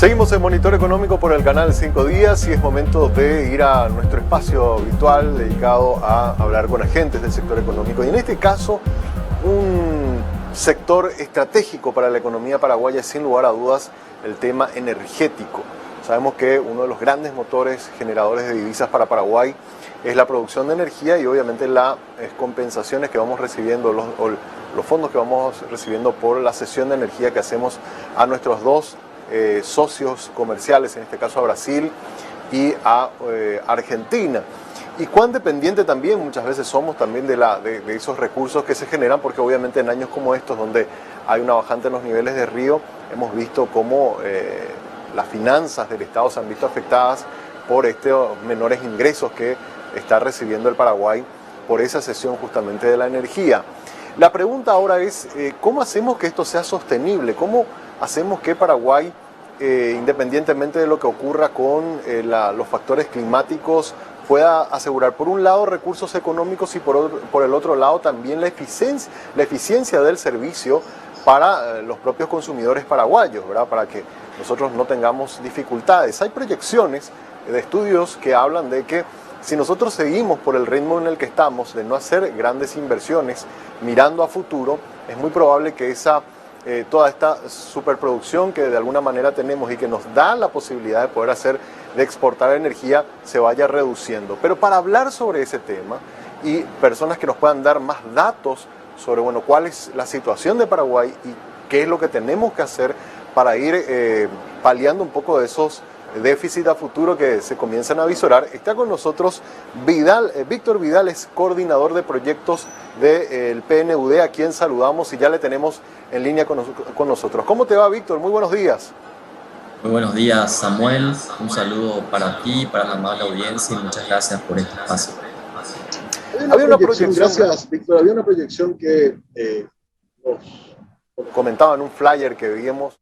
Seguimos en Monitor Económico por el canal 5 Días y es momento de ir a nuestro espacio habitual dedicado a hablar con agentes del sector económico. Y en este caso, un sector estratégico para la economía paraguaya es sin lugar a dudas el tema energético. Sabemos que uno de los grandes motores generadores de divisas para Paraguay es la producción de energía y obviamente las compensaciones que vamos recibiendo, los fondos que vamos recibiendo por la cesión de energía que hacemos a nuestros dos socios comerciales, en este caso a Brasil y a Argentina. Y cuán dependiente también muchas veces somos también de esos recursos que se generan, porque obviamente en años como estos, donde hay una bajante en los niveles de río, hemos visto cómo las finanzas del Estado se han visto afectadas por estos menores ingresos que está recibiendo el Paraguay por esa cesión justamente de la energía. La pregunta ahora es, ¿cómo hacemos que esto sea sostenible? ¿Cómo hacemos que Paraguay, independientemente de lo que ocurra con los factores climáticos, pueda asegurar por un lado recursos económicos y por el otro lado también la eficiencia del servicio para los propios consumidores paraguayos, ¿verdad? Para que nosotros no tengamos dificultades? Hay proyecciones de estudios que hablan de que si nosotros seguimos por el ritmo en el que estamos, de no hacer grandes inversiones mirando a futuro, es muy probable que toda esta superproducción que de alguna manera tenemos y que nos da la posibilidad de poder de exportar energía, se vaya reduciendo. Pero para hablar sobre ese tema y personas que nos puedan dar más datos sobre, bueno, cuál es la situación de Paraguay y qué es lo que tenemos que hacer para ir paliando un poco de esos déficit a futuro que se comienzan a visorar, está con nosotros Víctor Vidal, es coordinador de proyectos del PNUD, a quien saludamos y ya le tenemos en línea con nosotros. ¿Cómo te va, Víctor? Muy buenos días. Muy buenos días, Samuel. Un saludo para ti, para la amable audiencia y muchas gracias por este espacio. Había una proyección, gracias, Víctor. Había una proyección que nos comentaba en un flyer que vimos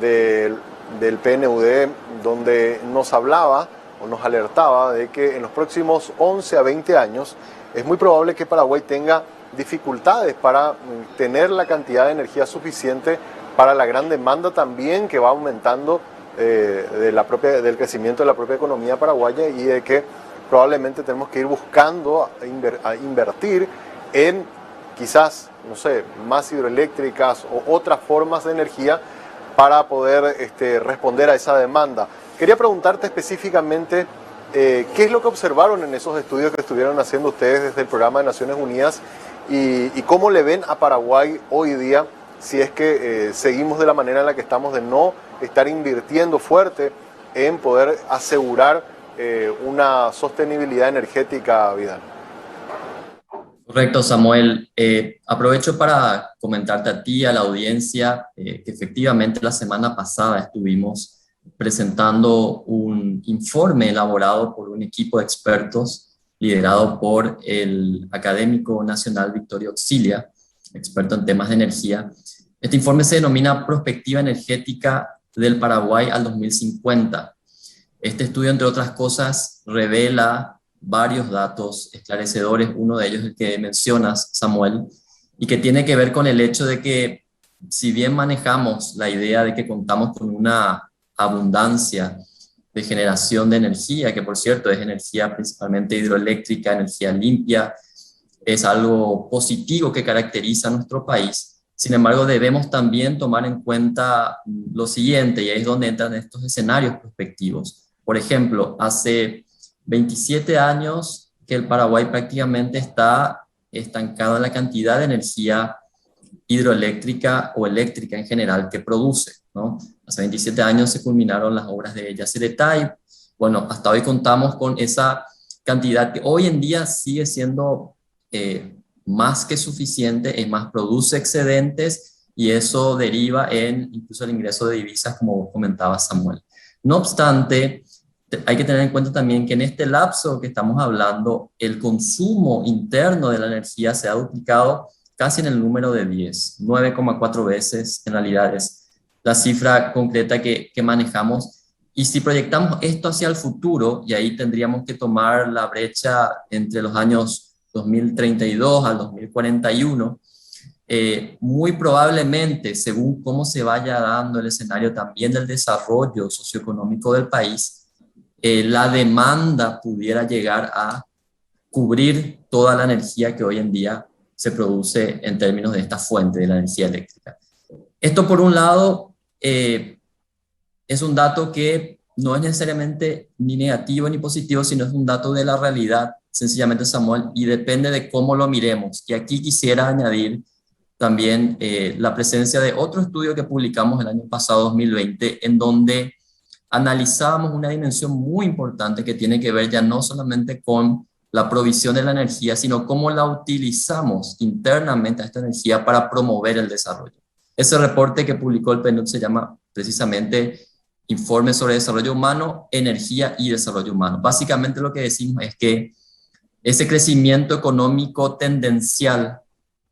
del PNUD, donde nos hablaba o nos alertaba de que en los próximos 11 a 20 años es muy probable que Paraguay tenga dificultades para tener la cantidad de energía suficiente para la gran demanda también que va aumentando del crecimiento de la propia economía paraguaya, y de que probablemente tenemos que ir buscando a invertir en quizás, no sé, más hidroeléctricas o otras formas de energía para poder responder a esa demanda. Quería preguntarte específicamente qué es lo que observaron en esos estudios que estuvieron haciendo ustedes desde el Programa de Naciones Unidas y cómo le ven a Paraguay hoy día, si es que seguimos de la manera en la que estamos, de no estar invirtiendo fuerte en poder asegurar una sostenibilidad energética, Vidal. Correcto, Samuel. Aprovecho para comentarte a ti, a la audiencia, que efectivamente la semana pasada estuvimos presentando un informe elaborado por un equipo de expertos liderado por el académico nacional Victorio Auxilia, experto en temas de energía. Este informe se denomina Prospectiva Energética del Paraguay al 2050. Este estudio, entre otras cosas, revela varios datos esclarecedores, uno de ellos el que mencionas, Samuel, y que tiene que ver con el hecho de que, si bien manejamos la idea de que contamos con una abundancia de generación de energía, que por cierto es energía principalmente hidroeléctrica, energía limpia, es algo positivo que caracteriza a nuestro país. Sin embargo, debemos también tomar en cuenta lo siguiente, y ahí es donde entran estos escenarios prospectivos. Por ejemplo, hace 27 años que el Paraguay prácticamente está estancado en la cantidad de energía hidroeléctrica o eléctrica en general que produce, ¿no? Hace 27 años se culminaron las obras de Yacyretá. Bueno, hasta hoy contamos con esa cantidad que hoy en día sigue siendo más que suficiente, es más, produce excedentes, y eso deriva en incluso el ingreso de divisas, como comentaba Samuel. No obstante, hay que tener en cuenta también que en este lapso que estamos hablando, el consumo interno de la energía se ha duplicado casi en el número de 10, 9,4 veces en realidad es la cifra concreta que manejamos. Y si proyectamos esto hacia el futuro, y ahí tendríamos que tomar la brecha entre los años 2032 al 2041, muy probablemente, según cómo se vaya dando el escenario también del desarrollo socioeconómico del país, la demanda pudiera llegar a cubrir toda la energía que hoy en día se produce en términos de esta fuente de la energía eléctrica. Esto, por un lado, es un dato que no es necesariamente ni negativo ni positivo, sino es un dato de la realidad, sencillamente, Samuel, y depende de cómo lo miremos. Y aquí quisiera añadir también la presencia de otro estudio que publicamos el año pasado, 2020, en donde analizábamos una dimensión muy importante que tiene que ver ya no solamente con la provisión de la energía, sino cómo la utilizamos internamente a esta energía para promover el desarrollo. Ese reporte que publicó el PNUD se llama precisamente Informe sobre Desarrollo Humano, Energía y Desarrollo Humano. Básicamente lo que decimos es que ese crecimiento económico tendencial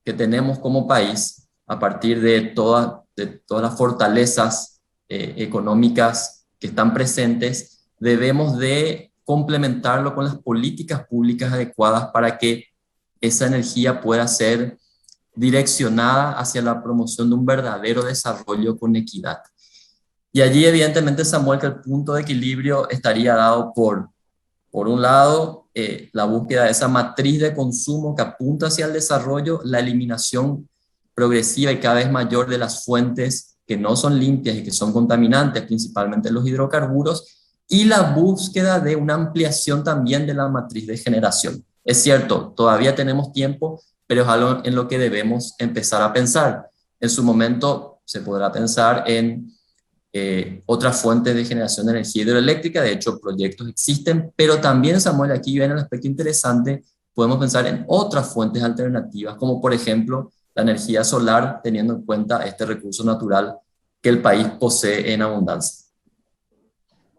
que tenemos como país, a partir de todas las fortalezas económicas que están presentes, debemos de complementarlo con las políticas públicas adecuadas para que esa energía pueda ser direccionada hacia la promoción de un verdadero desarrollo con equidad. Y allí, evidentemente, Samuel, que el punto de equilibrio estaría dado por un lado, la búsqueda de esa matriz de consumo que apunta hacia el desarrollo, la eliminación progresiva y cada vez mayor de las fuentes que no son limpias y que son contaminantes, principalmente los hidrocarburos, y la búsqueda de una ampliación también de la matriz de generación. Es cierto, todavía tenemos tiempo, pero es algo en lo que debemos empezar a pensar. En su momento se podrá pensar en otras fuentes de generación de energía hidroeléctrica. De hecho, proyectos existen, pero también, Samuel, aquí viene el aspecto interesante, podemos pensar en otras fuentes alternativas, como por ejemplo la energía solar, teniendo en cuenta este recurso natural que el país posee en abundancia.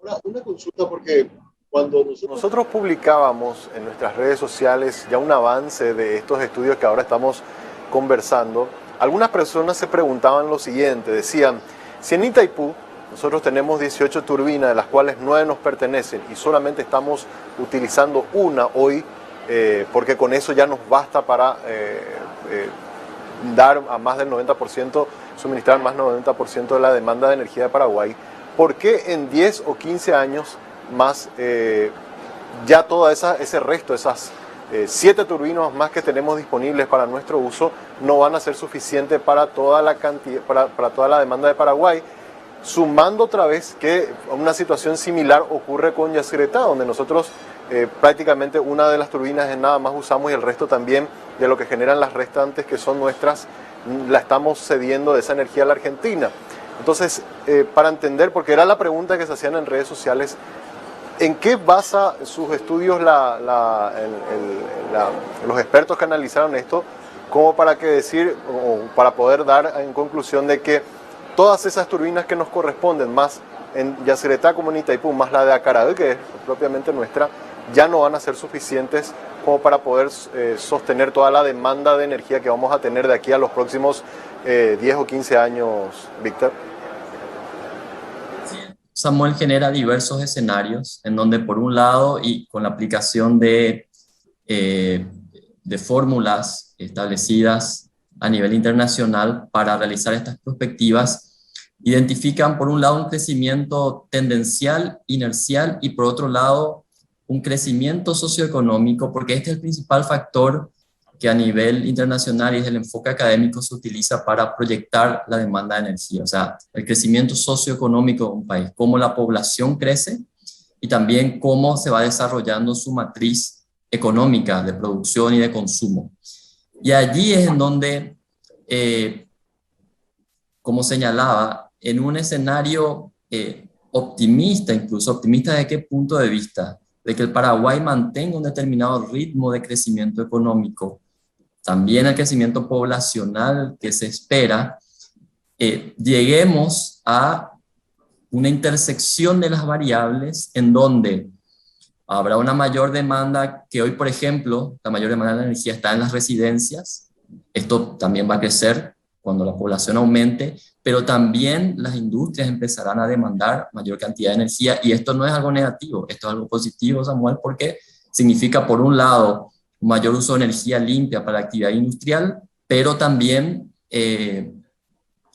Ahora, una consulta, porque cuando nosotros publicábamos en nuestras redes sociales ya un avance de estos estudios que ahora estamos conversando, algunas personas se preguntaban lo siguiente, decían, si en Itaipú nosotros tenemos 18 turbinas, de las cuales 9 nos pertenecen y solamente estamos utilizando una hoy, porque con eso ya nos basta para dar a más del 90%, suministrar más del 90% de la demanda de energía de Paraguay, ¿por qué en 10 o 15 años más ya todo ese resto, esas 7 turbinas más que tenemos disponibles para nuestro uso, no van a ser suficientes para toda la cantidad, para toda la demanda de Paraguay? Sumando otra vez que una situación similar ocurre con Yacyretá, donde nosotros prácticamente una de las turbinas nada más usamos y el resto también de lo que generan las restantes que son nuestras, la estamos cediendo de esa energía a la Argentina. Entonces, para entender, porque era la pregunta que se hacían en redes sociales, ¿en qué basa sus estudios los expertos que analizaron esto, como para que decir, o para poder dar en conclusión de que todas esas turbinas que nos corresponden, más en Yacyretá como en Itaipú, más la de Acaraí, que es propiamente nuestra, ya no van a ser suficientes como para poder sostener toda la demanda de energía que vamos a tener de aquí a los próximos 10 o 15 años, Víctor? Samuel, genera diversos escenarios en donde, por un lado, y con la aplicación de fórmulas establecidas a nivel internacional para realizar estas perspectivas, identifican, por un lado, un crecimiento tendencial, inercial, y por otro lado, un crecimiento socioeconómico, porque este es el principal factor que a nivel internacional y desde el enfoque académico se utiliza para proyectar la demanda de energía. O sea, el crecimiento socioeconómico de un país, cómo la población crece y también cómo se va desarrollando su matriz económica de producción y de consumo. Y allí es en donde, como señalaba, en un escenario optimista, incluso optimista ¿de qué punto de vista? De que el Paraguay mantenga un determinado ritmo de crecimiento económico, también el crecimiento poblacional que se espera, lleguemos a una intersección de las variables en donde habrá una mayor demanda, que hoy, por ejemplo, la mayor demanda de energía está en las residencias. Esto también va a crecer cuando la población aumente, pero también las industrias empezarán a demandar mayor cantidad de energía, y esto no es algo negativo, esto es algo positivo, Samuel, porque significa, por un lado, un mayor uso de energía limpia para la actividad industrial, pero también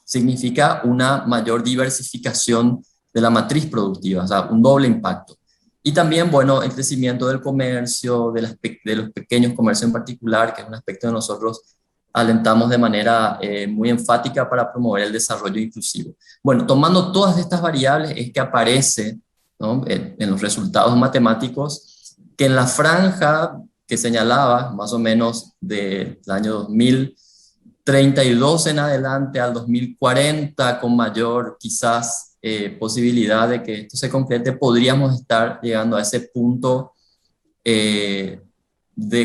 significa una mayor diversificación de la matriz productiva, o sea, un doble impacto. Y también, bueno, el crecimiento del comercio, de los pequeños comercios en particular, que es un aspecto que nosotros alentamos de manera muy enfática para promover el desarrollo inclusivo. Bueno, tomando todas estas variables es que aparece, ¿no?, en los resultados matemáticos que en la franja que señalaba, más o menos del año 2032 en adelante al 2040, con mayor quizás posibilidad de que esto se concrete, podríamos estar llegando a ese punto de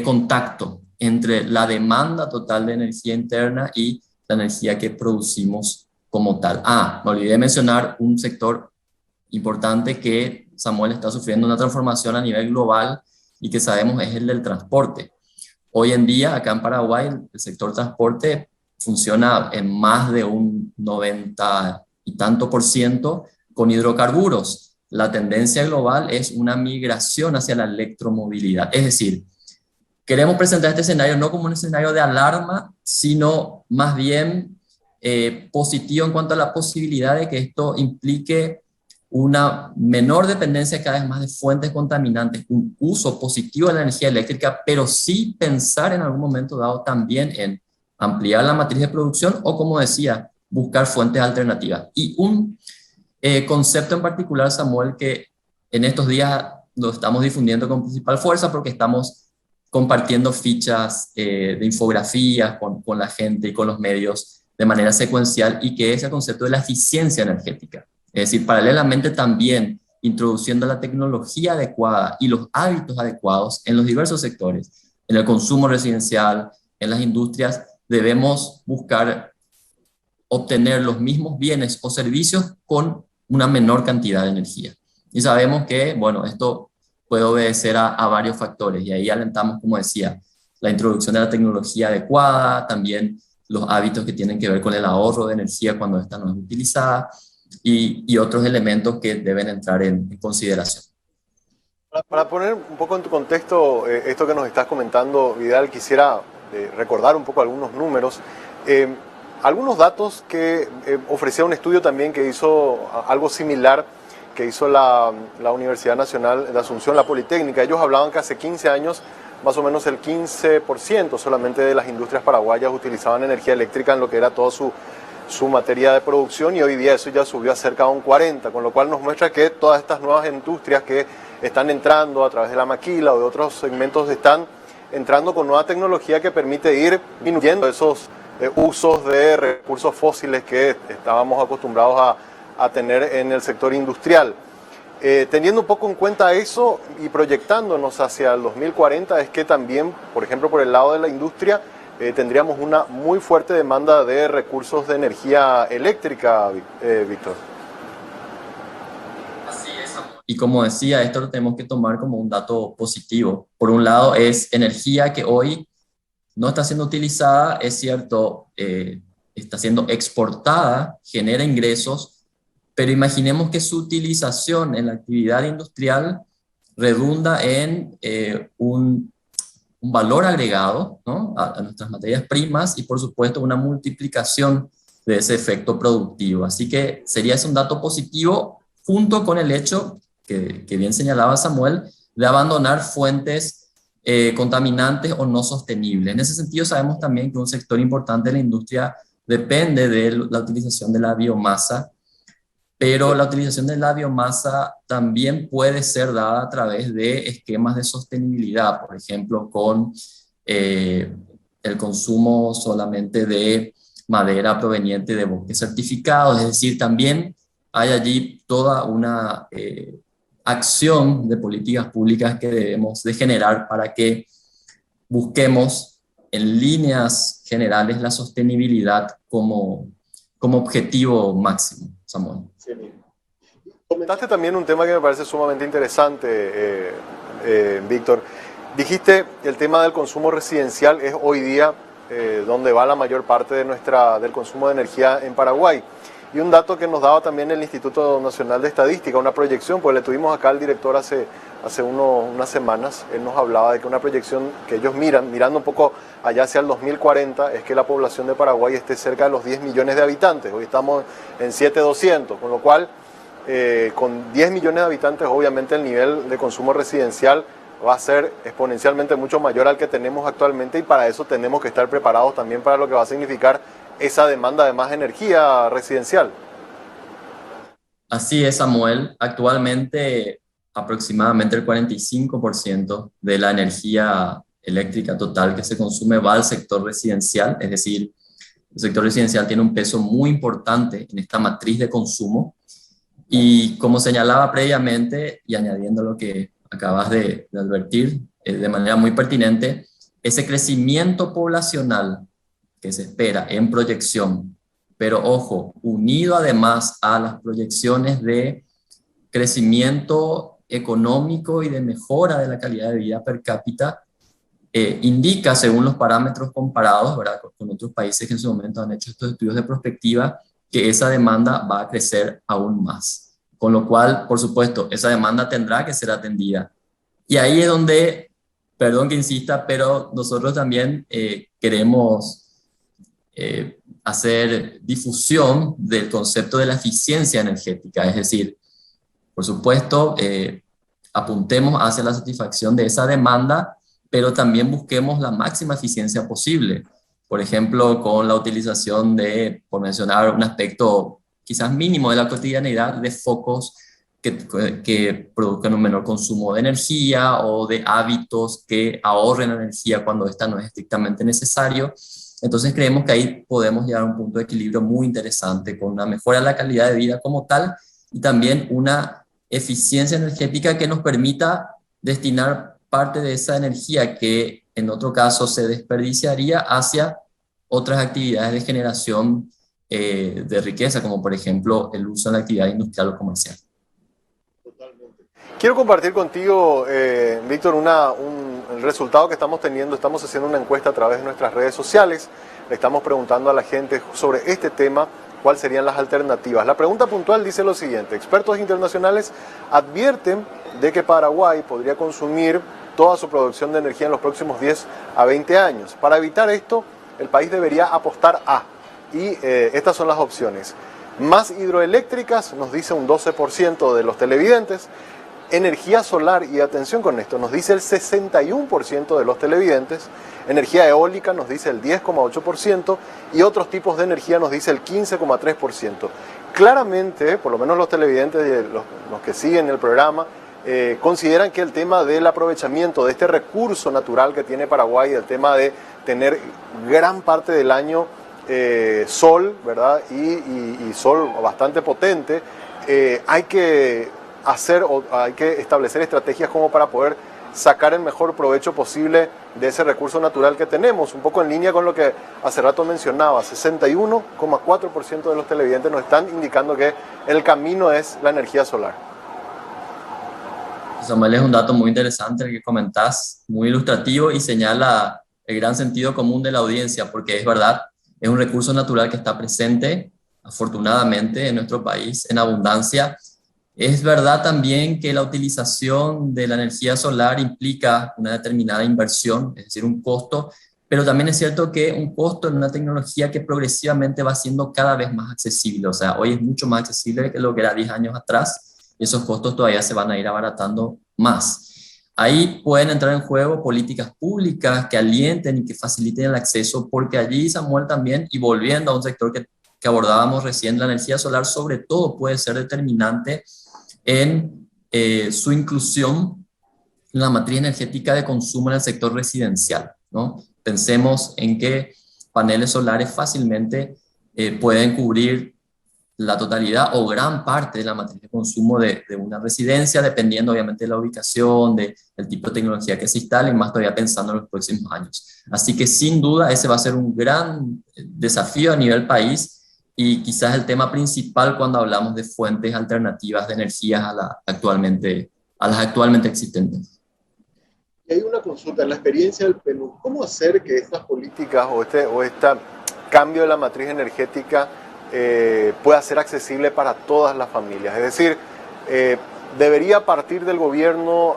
contacto entre la demanda total de energía interna y la energía que producimos como tal. Me olvidé mencionar un sector importante que, Samuel, está sufriendo una transformación a nivel global y que sabemos es el del transporte. Hoy en día, acá en Paraguay, el sector transporte funciona en más de un 90 y tanto % con hidrocarburos. La tendencia global es una migración hacia la electromovilidad. Es decir, queremos presentar este escenario no como un escenario de alarma, sino más bien positivo en cuanto a la posibilidad de que esto implique una menor dependencia cada vez más de fuentes contaminantes, un uso positivo de la energía eléctrica, pero sí pensar en algún momento dado también en ampliar la matriz de producción o, como decía, buscar fuentes alternativas. Y un concepto en particular, Samuel, que en estos días lo estamos difundiendo con principal fuerza porque estamos compartiendo fichas de infografías con la gente y con los medios de manera secuencial, y que es el concepto de la eficiencia energética. Es decir, paralelamente también introduciendo la tecnología adecuada y los hábitos adecuados en los diversos sectores, en el consumo residencial, en las industrias, debemos buscar obtener los mismos bienes o servicios con una menor cantidad de energía. Y sabemos que, bueno, esto puede obedecer a varios factores, y ahí alentamos, como decía, la introducción de la tecnología adecuada, también los hábitos que tienen que ver con el ahorro de energía cuando esta no es utilizada, y otros elementos que deben entrar en consideración. Para poner un poco en tu contexto esto que nos estás comentando, Vidal, quisiera recordar un poco algunos números. Algunos datos que ofrecía un estudio también que hizo algo similar, que hizo la Universidad Nacional de Asunción, la Politécnica. Ellos hablaban que hace 15 años más o menos el 15% solamente de las industrias paraguayas utilizaban energía eléctrica en lo que era toda su materia de producción, y hoy día eso ya subió a cerca de un 40%, con lo cual nos muestra que todas estas nuevas industrias que están entrando a través de la maquila o de otros segmentos están entrando con nueva tecnología que permite ir disminuyendo esos usos de recursos fósiles que estábamos acostumbrados a tener en el sector industrial. Teniendo un poco en cuenta eso y proyectándonos hacia el 2040, es que también, por ejemplo, por el lado de la industria, tendríamos una muy fuerte demanda de recursos de energía eléctrica, Víctor. Así es. Y como decía, esto lo tenemos que tomar como un dato positivo. Por un lado, es energía que hoy no está siendo utilizada, es cierto, está siendo exportada, genera ingresos, pero imaginemos que su utilización en la actividad industrial redunda en un valor agregado, ¿no?, a nuestras materias primas, y por supuesto una multiplicación de ese efecto productivo. Así que sería ese un dato positivo, junto con el hecho que bien señalaba Samuel, de abandonar fuentes contaminantes o no sostenibles. En ese sentido, sabemos también que un sector importante de la industria depende de la utilización de la biomasa, pero la utilización de la biomasa también puede ser dada a través de esquemas de sostenibilidad, por ejemplo, con el consumo solamente de madera proveniente de bosques certificados. Es decir, también hay allí toda una acción de políticas públicas que debemos de generar para que busquemos en líneas generales la sostenibilidad como objetivo máximo, Samuel. Sí, Comentaste también un tema que me parece sumamente interesante, Víctor. Dijiste el tema del consumo residencial es hoy día donde va la mayor parte de del consumo de energía en Paraguay. Y un dato que nos daba también el Instituto Nacional de Estadística, una proyección, pues le tuvimos acá al director hace unas semanas, él nos hablaba de que una proyección que ellos mirando un poco allá hacia el 2040, es que la población de Paraguay esté cerca de los 10 millones de habitantes. Hoy estamos en 7.200, con lo cual con 10 millones de habitantes obviamente el nivel de consumo residencial va a ser exponencialmente mucho mayor al que tenemos actualmente, y para eso tenemos que estar preparados también para lo que va a significar esa demanda de más energía residencial. Así es, Samuel. Actualmente aproximadamente el 45% de la energía eléctrica total que se consume va al sector residencial, es decir, el sector residencial tiene un peso muy importante en esta matriz de consumo, y como señalaba previamente y añadiendo lo que acabas de advertir de manera muy pertinente, ese crecimiento poblacional que se espera en proyección, pero ojo, unido además a las proyecciones de crecimiento económico y de mejora de la calidad de vida per cápita, indica, según los parámetros comparados, ¿verdad?, con otros países que en su momento han hecho estos estudios de prospectiva, que esa demanda va a crecer aún más. Con lo cual, por supuesto, esa demanda tendrá que ser atendida. Y ahí es donde, perdón que insista, pero nosotros también queremos hacer difusión del concepto de la eficiencia energética, es decir, por supuesto, apuntemos hacia la satisfacción de esa demanda, pero también busquemos la máxima eficiencia posible. Por ejemplo, con la utilización de, por mencionar un aspecto quizás mínimo de la cotidianidad, de focos que produzcan un menor consumo de energía, o de hábitos que ahorren energía cuando esta no es estrictamente necesario. Entonces creemos que ahí podemos llegar a un punto de equilibrio muy interesante, con una mejora de la calidad de vida como tal, y también una eficiencia energética que nos permita destinar parte de esa energía que en otro caso se desperdiciaría hacia otras actividades de generación de riqueza, como por ejemplo el uso en la actividad industrial o comercial. Totalmente. Quiero compartir contigo, Víctor, el resultado que estamos teniendo. Estamos haciendo una encuesta a través de nuestras redes sociales. Le estamos preguntando a la gente sobre este tema, cuáles serían las alternativas. La pregunta puntual dice lo siguiente: expertos internacionales advierten de que Paraguay podría consumir toda su producción de energía en los próximos 10 a 20 años. Para evitar esto, el país debería apostar a, y estas son las opciones: más hidroeléctricas, nos dice un 12% de los televidentes; energía solar, y atención con esto, nos dice el 61% de los televidentes; energía eólica nos dice el 10,8%, y otros tipos de energía nos dice el 15,3%. Claramente, por lo menos los televidentes y los que siguen el programa, consideran que el tema del aprovechamiento de este recurso natural que tiene Paraguay, el tema de tener gran parte del año sol, ¿verdad?, y sol bastante potente, hay que establecer estrategias como para poder sacar el mejor provecho posible de ese recurso natural que tenemos, un poco en línea con lo que hace rato mencionaba. 61,4% de los televidentes nos están indicando que el camino es la energía solar. Samuel, es un dato muy interesante el que comentás, muy ilustrativo, y señala el gran sentido común de la audiencia, porque es verdad, es un recurso natural que está presente, afortunadamente, en nuestro país en abundancia. Es verdad también que la utilización de la energía solar implica una determinada inversión, es decir, un costo, pero también es cierto que un costo en una tecnología que progresivamente va siendo cada vez más accesible. O sea, hoy es mucho más accesible que lo que era 10 años atrás, y esos costos todavía se van a ir abaratando más. Ahí pueden entrar en juego políticas públicas que alienten y que faciliten el acceso, porque allí, Samuel, también, y volviendo a un sector que abordábamos recién, la energía solar sobre todo puede ser determinante en su inclusión en la matriz energética de consumo en el sector residencial, ¿no? Pensemos en que paneles solares fácilmente pueden cubrir la totalidad o gran parte de la matriz de consumo de una residencia, dependiendo obviamente de la ubicación, del tipo de tecnología que se instale, y más todavía pensando en los próximos años. Así que sin duda ese va a ser un gran desafío a nivel país, y quizás el tema principal cuando hablamos de fuentes alternativas de energías a las actualmente existentes. Y hay una consulta, en la experiencia del Perú, ¿cómo hacer que estas políticas o este cambio de la matriz energética pueda ser accesible para todas las familias. Es decir, debería partir del gobierno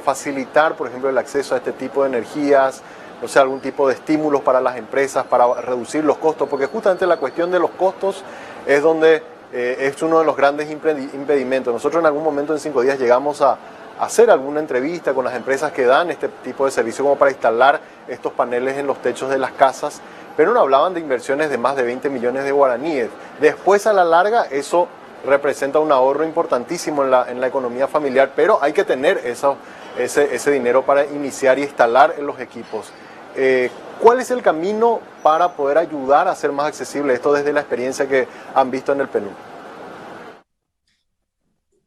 facilitar, por ejemplo, el acceso a este tipo de energías, o sea, algún tipo de estímulos para las empresas para reducir los costos, porque justamente la cuestión de los costos es donde es uno de los grandes impedimentos. Nosotros en algún momento en 5 días llegamos a hacer alguna entrevista con las empresas que dan este tipo de servicio como para instalar estos paneles en los techos de las casas, pero no hablaban de inversiones de más de 20 millones de guaraníes. Después, a la larga, eso representa un ahorro importantísimo en la economía familiar, pero hay que tener ese dinero para iniciar y instalar en los equipos. ¿Cuál es el camino para poder ayudar a hacer más accesible esto desde la experiencia que han visto en el PNUD?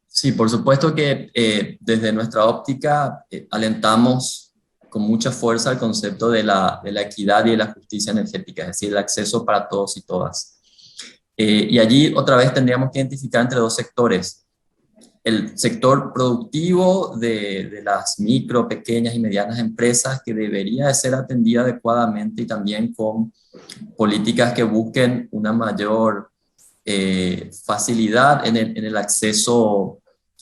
Sí, por supuesto que desde nuestra óptica alentamos con mucha fuerza el concepto de la equidad y de la justicia energética, es decir, el acceso para todos y todas. Y allí otra vez tendríamos que identificar entre dos sectores. El sector productivo de las micro, pequeñas y medianas empresas, que debería de ser atendida adecuadamente y también con políticas que busquen una mayor facilidad en el acceso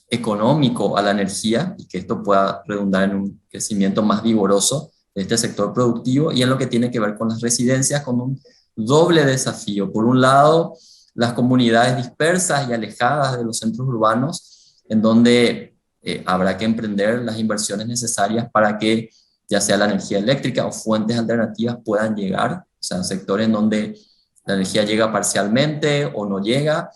económico a la energía y que esto pueda redundar en un crecimiento más vigoroso de este sector productivo, y en lo que tiene que ver con las residencias, con un doble desafío. Por un lado, las comunidades dispersas y alejadas de los centros urbanos, en donde habrá que emprender las inversiones necesarias para que ya sea la energía eléctrica o fuentes alternativas puedan llegar, o sea, sectores en donde la energía llega parcialmente o no llega,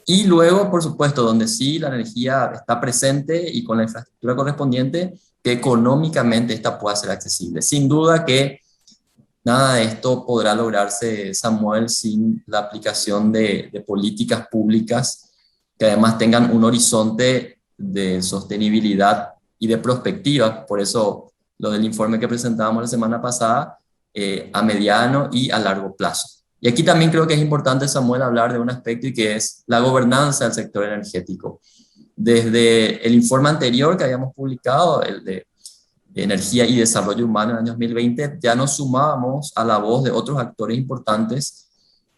y luego, por supuesto, donde sí la energía está presente y con la infraestructura correspondiente, que económicamente esta pueda ser accesible. Sin duda que nada de esto podrá lograrse, Samuel, sin la aplicación de políticas públicas que además tengan un horizonte de sostenibilidad y de perspectiva. Por eso lo del informe que presentábamos la semana pasada, a mediano y a largo plazo. Y aquí también creo que es importante, Samuel, hablar de un aspecto, y que es la gobernanza del sector energético. Desde el informe anterior que habíamos publicado, el de Energía y Desarrollo Humano en el año 2020, ya nos sumábamos a la voz de otros actores importantes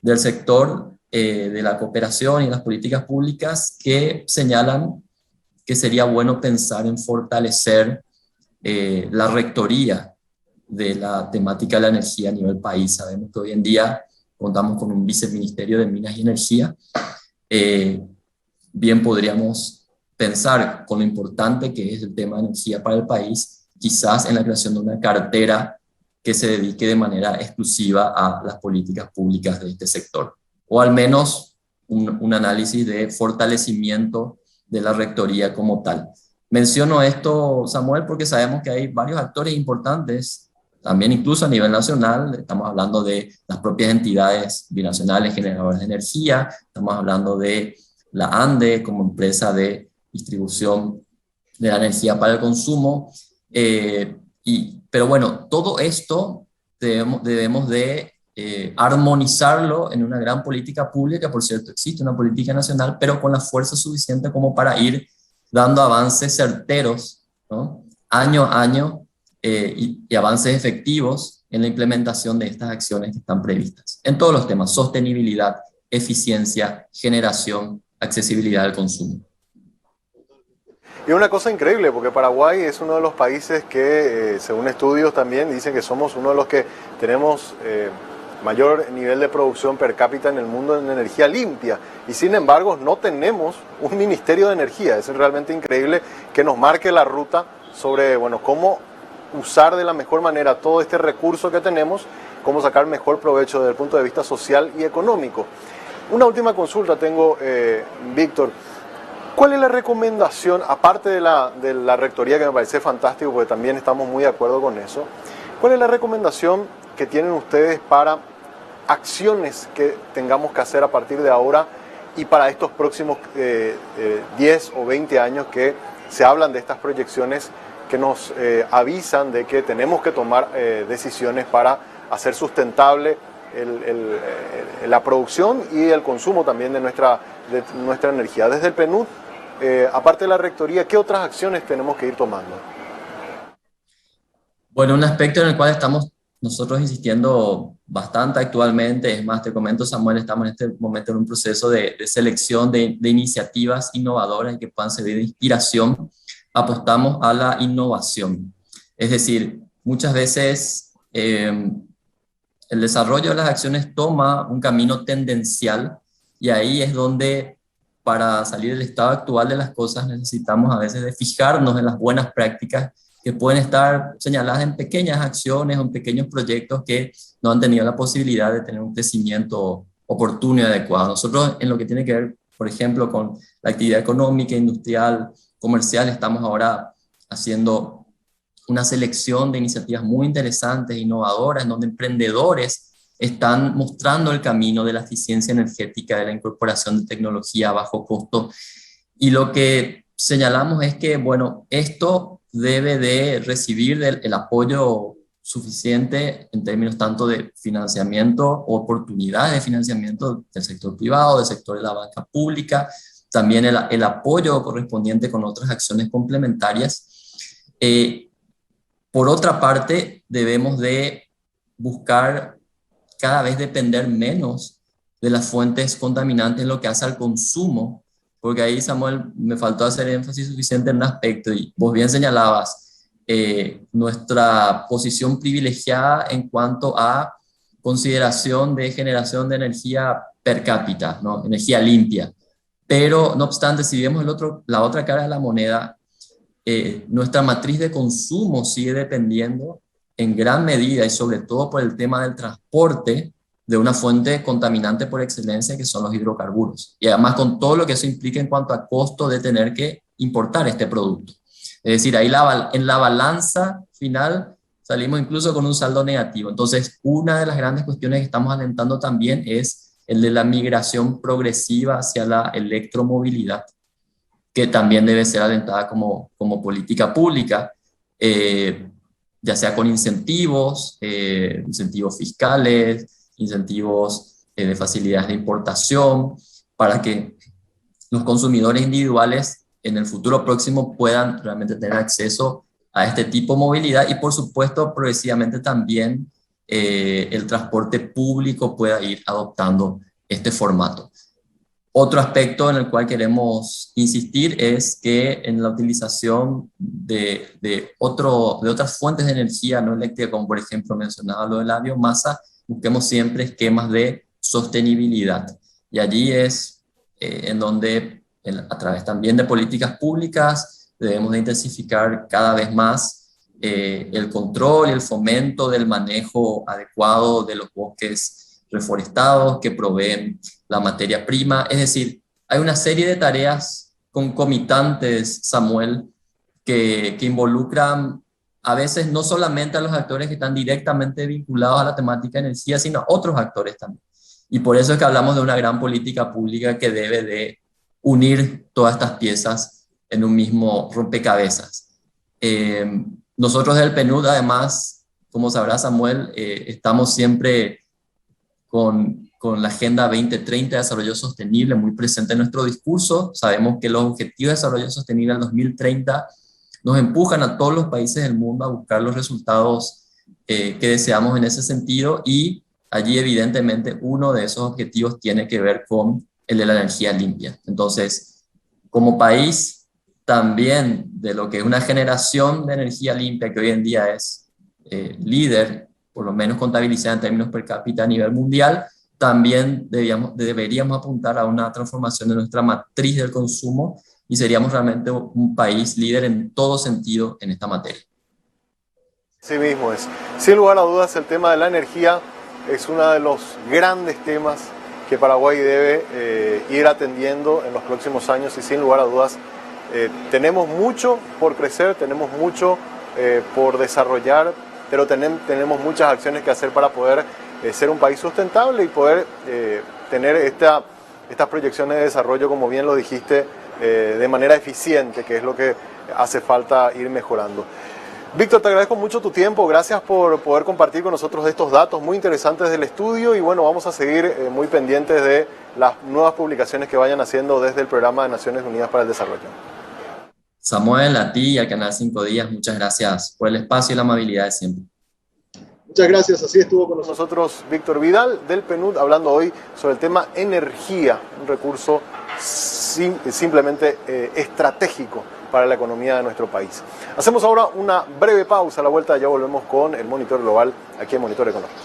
del sector de la cooperación y las políticas públicas, que señalan que sería bueno pensar en fortalecer la rectoría de la temática de la energía a nivel país. Sabemos que hoy en día contamos con un viceministerio de Minas y Energía. Bien podríamos pensar, con lo importante que es el tema de energía para el país, quizás en la creación de una cartera que se dedique de manera exclusiva a las políticas públicas de este sector, o al menos un análisis de fortalecimiento de la rectoría como tal. Menciono esto, Samuel, porque sabemos que hay varios actores importantes, también incluso a nivel nacional. Estamos hablando de las propias entidades binacionales generadoras de energía, estamos hablando de la ANDE como empresa de distribución de la energía para el consumo, pero bueno, todo esto debemos de armonizarlo en una gran política pública. Por cierto, existe una política nacional, pero con la fuerza suficiente como para ir dando avances certeros, ¿no?, año a año, y avances efectivos en la implementación de estas acciones que están previstas en todos los temas: sostenibilidad, eficiencia, generación, accesibilidad al consumo. Y una cosa increíble, porque Paraguay es uno de los países que, según estudios también, dicen que somos uno de los que tenemos mayor nivel de producción per cápita en el mundo en energía limpia, y sin embargo no tenemos un ministerio de energía. Es realmente increíble que nos marque la ruta sobre, bueno, cómo usar de la mejor manera todo este recurso que tenemos, cómo sacar mejor provecho desde el punto de vista social y económico. Una última consulta tengo, Víctor. ¿Cuál es la recomendación, aparte de la rectoría, que me parece fantástico, porque también estamos muy de acuerdo con eso? ¿Cuál es la recomendación que tienen ustedes para acciones que tengamos que hacer a partir de ahora y para estos próximos 10 o 20 años, que se hablan de estas proyecciones que nos avisan de que tenemos que tomar decisiones para hacer sustentable la producción y el consumo también de nuestra energía? Desde el PNUD, aparte de la rectoría, ¿qué otras acciones tenemos que ir tomando? Bueno, un aspecto en el cual estamos nosotros insistiendo bastante actualmente. Es más, te comento, Samuel, estamos en este momento en un proceso de selección de iniciativas innovadoras y que puedan servir de inspiración. Apostamos a la innovación. Es decir, muchas veces el desarrollo de las acciones toma un camino tendencial y ahí es donde, para salir del estado actual de las cosas, necesitamos a veces de fijarnos en las buenas prácticas que pueden estar señaladas en pequeñas acciones o en pequeños proyectos que no han tenido la posibilidad de tener un crecimiento oportuno y adecuado. Nosotros, en lo que tiene que ver, por ejemplo, con la actividad económica, industrial, comercial, estamos ahora haciendo una selección de iniciativas muy interesantes, innovadoras, en donde emprendedores están mostrando el camino de la eficiencia energética, de la incorporación de tecnología a bajo costo. Y lo que señalamos es que, bueno, esto debe de recibir el apoyo suficiente en términos tanto de financiamiento, oportunidades de financiamiento del sector privado, del sector de la banca pública, también el apoyo correspondiente con otras acciones complementarias. Por otra parte, debemos de buscar cada vez depender menos de las fuentes contaminantes en lo que hace al consumo, porque ahí, Samuel, me faltó hacer énfasis suficiente en un aspecto, y vos bien señalabas nuestra posición privilegiada en cuanto a consideración de generación de energía per cápita, ¿no? Energía limpia. Pero, no obstante, si vemos la otra cara de la moneda, nuestra matriz de consumo sigue dependiendo en gran medida y sobre todo por el tema del transporte de una fuente contaminante por excelencia que son los hidrocarburos. Y además con todo lo que eso implica en cuanto a costo de tener que importar este producto. Es decir, ahí en la balanza final salimos incluso con un saldo negativo. Entonces, una de las grandes cuestiones que estamos alentando también es el de la migración progresiva hacia la electromovilidad, que también debe ser alentada como política pública, ya sea con incentivos, incentivos fiscales, incentivos de facilidades de importación, para que los consumidores individuales en el futuro próximo puedan realmente tener acceso a este tipo de movilidad y, por supuesto, progresivamente también el transporte público pueda ir adoptando este formato. Otro aspecto en el cual queremos insistir es que en la utilización de otras fuentes de energía no eléctrica, como por ejemplo mencionaba lo de la biomasa, busquemos siempre esquemas de sostenibilidad. Y allí es en donde, a través también de políticas públicas, debemos de intensificar cada vez más el control y el fomento del manejo adecuado de los bosques reforestados que proveen la materia prima. Es decir, hay una serie de tareas concomitantes, Samuel, que involucran a veces no solamente a los actores que están directamente vinculados a la temática de energía, sino a otros actores también. Y por eso es que hablamos de una gran política pública que debe de unir todas estas piezas en un mismo rompecabezas. Nosotros del PNUD, además, como sabrá Samuel, estamos siempre con la Agenda 2030 de Desarrollo Sostenible muy presente en nuestro discurso. Sabemos que los Objetivos de Desarrollo Sostenible al 2030 nos empujan a todos los países del mundo a buscar los resultados que deseamos en ese sentido, y allí evidentemente uno de esos objetivos tiene que ver con el de la energía limpia. Entonces, como país también de lo que es una generación de energía limpia que hoy en día es líder, por lo menos contabilizada en términos per cápita a nivel mundial, también deberíamos apuntar a una transformación de nuestra matriz del consumo y seríamos realmente un país líder en todo sentido en esta materia. Sí mismo es. Sin lugar a dudas, el tema de la energía es uno de los grandes temas que Paraguay debe ir atendiendo en los próximos años, y sin lugar a dudas tenemos mucho por crecer, tenemos mucho por desarrollar, pero tenemos muchas acciones que hacer para poder ser un país sustentable y poder tener estas proyecciones de desarrollo, como bien lo dijiste, de manera eficiente, que es lo que hace falta ir mejorando. Víctor, te agradezco mucho tu tiempo, gracias por poder compartir con nosotros estos datos muy interesantes del estudio, y bueno, vamos a seguir muy pendientes de las nuevas publicaciones que vayan haciendo desde el Programa de Naciones Unidas para el Desarrollo. Samuel, a ti y al Canal 5 Días, muchas gracias por el espacio y la amabilidad de siempre. Muchas gracias, así estuvo con nosotros. Nosotros, Víctor Vidal, del PNUD, hablando hoy sobre el tema energía, un recurso simplemente estratégico para la economía de nuestro país. Hacemos ahora una breve pausa. A la vuelta ya volvemos con el Monitor Global aquí en Monitor Económico.